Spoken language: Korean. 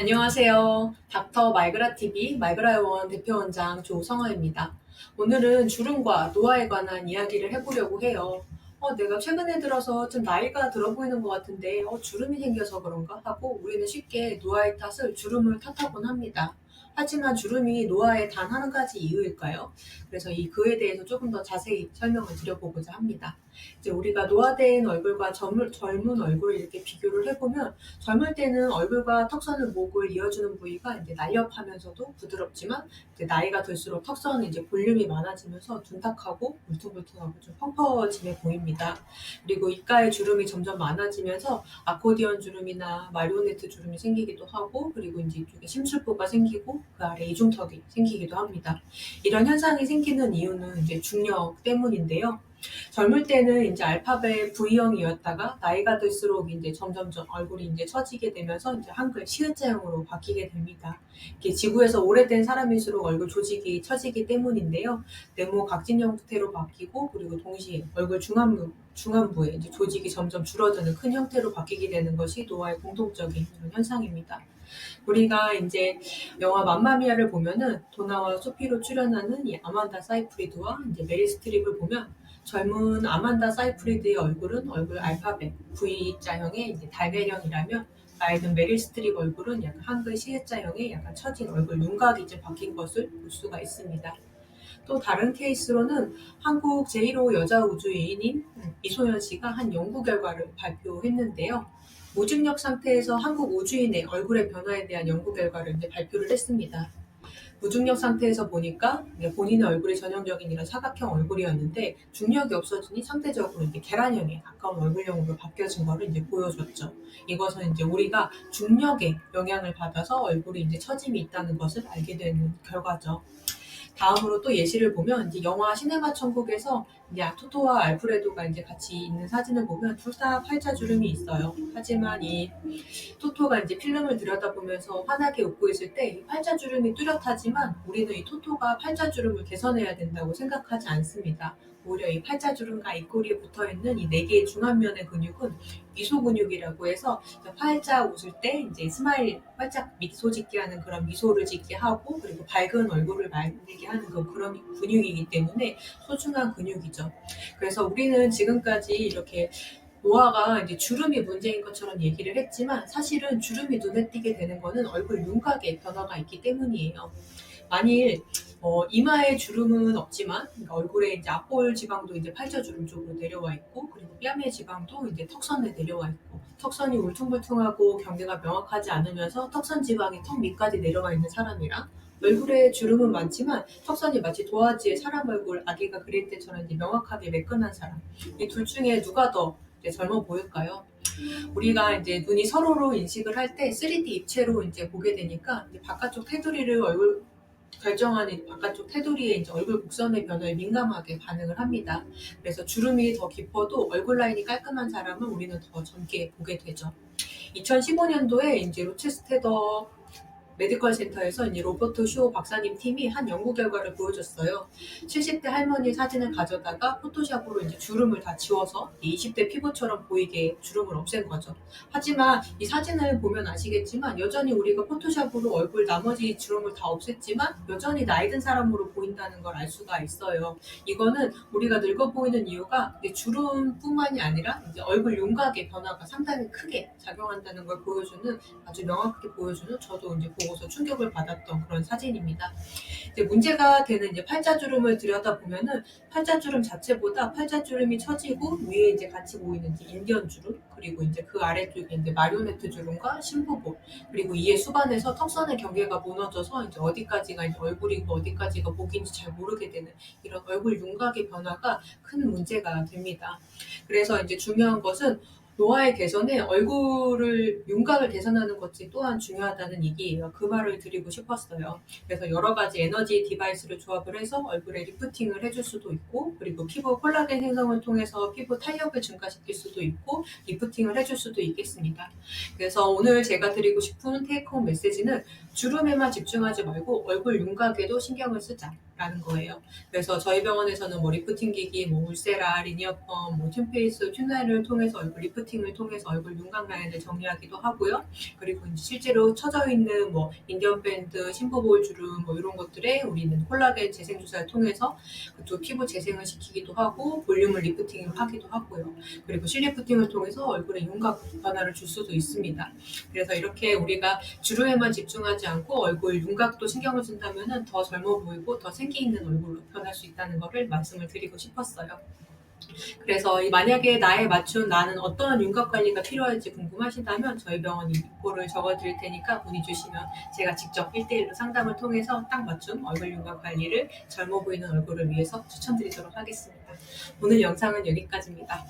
안녕하세요. 닥터 말그라TV 말그라요원 대표원장 조성화입니다. 오늘은 주름과 노화에 관한 이야기를 해보려고 해요. 내가 최근에 들어서 좀 나이가 들어 보이는 것 같은데, 주름이 생겨서 그런가 하고 우리는 쉽게 노화의 탓을 주름을 탓하곤 합니다. 하지만 주름이 노화의 단 한 가지 이유일까요? 그래서 그에 대해서 조금 더 자세히 설명을 드려보고자 합니다. 이제 우리가 노화된 얼굴과 젊은 얼굴을 이렇게 비교를 해보면 젊을 때는 얼굴과 턱선을 목을 이어주는 부위가 이제 날렵하면서도 부드럽지만 이제 나이가 들수록 턱선은 이제 볼륨이 많아지면서 둔탁하고 울퉁불퉁하고 좀 펑퍼짐해 보입니다. 그리고 입가에 주름이 점점 많아지면서 아코디언 주름이나 마리오네트 주름이 생기기도 하고, 그리고 이제 이쪽에 심술보가 생기고 그 아래 이중턱이 생기기도 합니다. 이런 현상이 생기는 이유는 이제 중력 때문인데요. 젊을 때는 이제 알파벳 V형이었다가 나이가 들수록 이제 점점점 얼굴이 이제 처지게 되면서 이제 한글 시읒자형으로 바뀌게 됩니다. 이게 지구에서 오래된 사람일수록 얼굴 조직이 처지기 때문인데요. 네모 각진 형태로 바뀌고, 그리고 동시에 얼굴 중안부에 이제 조직이 점점 줄어드는 큰 형태로 바뀌게 되는 것이 노화의 공통적인 이런 현상입니다. 우리가 이제 영화 맘마미아를 보면은 도나와 소피로 출연하는 이 아만다 사이프리드와 이제 메릴 스트립을 보면, 젊은 아만다 사이프리드의 얼굴은 얼굴 알파벳 V자형의 이제 달걀형이라면, 나이 든 메릴 스트립 얼굴은 약간 한글 시읒자형의 약간 처진 얼굴 윤곽이 좀 바뀐 것을 볼 수가 있습니다. 또 다른 케이스로는 한국 제1호 여자 우주인인 이소연 씨가 한 연구 결과를 발표했는데요. 무중력 상태에서 한국 우주인의 얼굴의 변화에 대한 연구 결과를 이제 발표를 했습니다. 무중력 상태에서 보니까 본인의 얼굴이 전형적인 이런 사각형 얼굴이었는데, 중력이 없어지니 상대적으로 이제 계란형에 가까운 얼굴형으로 바뀌어진 거를 이제 보여줬죠. 이것은 이제 우리가 중력에 영향을 받아서 얼굴이 이제 처짐이 있다는 것을 알게 되는 결과죠. 다음으로 또 예시를 보면, 이제 영화 시네마 천국에서 이제 토토와 알프레도가 이제 같이 있는 사진을 보면 둘 다 팔자주름이 있어요. 하지만 이 토토가 이제 필름을 들여다보면서 환하게 웃고 있을 때 이 팔자주름이 뚜렷하지만, 우리는 이 토토가 팔자주름을 개선해야 된다고 생각하지 않습니다. 오히려 이 팔자주름과 입꼬리에 붙어있는 이 네 개의 중안면의 근육은 미소 근육이라고 해서 팔자 웃을 때 이제 스마일, 활짝 미소 짓게 하는 그런 미소를 짓게 하고, 그리고 밝은 얼굴을 만들게 하는 그런 근육이기 때문에 소중한 근육이죠. 그래서 우리는 지금까지 이렇게 노화가 이제 주름이 문제인 것처럼 얘기를 했지만, 사실은 주름이 눈에 띄게 되는 거는 얼굴 윤곽에 변화가 있기 때문이에요. 만일 이마에 주름은 없지만, 그러니까 얼굴에 이제 앞볼 지방도 이제 팔자주름 쪽으로 내려와 있고, 그리고 뺨의 지방도 이제 턱선에 내려와 있고, 턱선이 울퉁불퉁하고 경계가 명확하지 않으면서 턱선 지방이 턱 밑까지 내려와 있는 사람이랑, 얼굴에 주름은 많지만 턱선이 마치 도화지에 사람 얼굴 아기가 그릴 때처럼 이제 명확하게 매끈한 사람, 이 둘 중에 누가 더 이제 젊어 보일까요? 우리가 이제 눈이 서로로 인식을 할 때 3D 입체로 이제 보게 되니까, 이제 바깥쪽 테두리를 얼굴 결정하는 바깥쪽 테두리에 이제 얼굴 곡선의 변화에 민감하게 반응을 합니다. 그래서 주름이 더 깊어도 얼굴 라인이 깔끔한 사람은 우리는 더 젊게 보게 되죠. 2015년도에 이제 로체스테더 메디컬 센터에서 이제 로버트 쇼 박사님 팀이 한 연구 결과를 보여줬어요. 70대 할머니 사진을 가져다가 포토샵으로 이제 주름을 다 지워서 20대 피부처럼 보이게 주름을 없앤 거죠. 하지만 이 사진을 보면 아시겠지만, 여전히 우리가 포토샵으로 얼굴 나머지 주름을 다 없앴지만 여전히 나이 든 사람으로 보인다는 걸 알 수가 있어요. 이거는 우리가 늙어 보이는 이유가 주름뿐만이 아니라 이제 얼굴 윤곽의 변화가 상당히 크게 작용한다는 걸 보여주는, 아주 명확하게 보여주는, 저도 이제 보고서 충격을 받았던 그런 사진입니다. 이제 문제가 되는 이제 팔자주름을 들여다보면은, 팔자주름 자체보다 팔자주름이 처지고 위에 이제 같이 보이는 이제 인디언 주름, 그리고 이제 그 아래쪽에 이제 마리오네트 주름과 심부볼, 그리고 이에 수반해서 턱선의 경계가 무너져서 이제 어디까지가 이제 얼굴이고 어디까지가 목인지 잘 모르게 되는 이런 얼굴 윤곽의 변화가 큰 문제가 됩니다. 그래서 이제 중요한 것은 노화의 개선에 얼굴을 윤곽을 개선하는 것이 또한 중요하다는 얘기예요. 그 말을 드리고 싶었어요. 그래서 여러 가지 에너지 디바이스를 조합을 해서 얼굴에 리프팅을 해줄 수도 있고, 그리고 피부 콜라겐 생성을 통해서 피부 탄력을 증가시킬 수도 있고, 리프팅을 해줄 수도 있겠습니다. 그래서 오늘 제가 드리고 싶은 테이크홈 메시지는, 주름에만 집중하지 말고 얼굴 윤곽에도 신경을 쓰자. 라는 거예요. 그래서 저희 병원에서는 뭐 리프팅 기기, 뭐 울세라, 리니어펌, 뭐 튠페이스, 튠라인을 통해서 얼굴 리프팅을 통해서 얼굴 윤곽 라인을 정리하기도 하고요. 그리고 이제 실제로 쳐져 있는 뭐 인디언 밴드, 심부볼 주름 뭐 이런 것들에 우리는 콜라겐 재생 주사를 통해서 또 피부 재생을 시키기도 하고 볼륨을 리프팅을 하기도 하고요. 그리고 실리프팅을 통해서 얼굴에 윤곽 변화를 줄 수도 있습니다. 그래서 이렇게 우리가 주름에만 집중하지 않고 얼굴 윤곽도 신경을 쓴다면 더 젊어 보이고 더 생기 있는 얼굴로 변할 수 있다는 것을 말씀을 드리고 싶었어요. 그래서 만약에 나에 맞춘 나는 어떤 윤곽 관리가 필요할지 궁금하시다면 저희 병원 인포를 적어드릴 테니까 문의 주시면 제가 직접 1대1로 상담을 통해서 딱 맞춤 얼굴 윤곽 관리를 젊어 보이는 얼굴을 위해서 추천드리도록 하겠습니다. 오늘 영상은 여기까지입니다.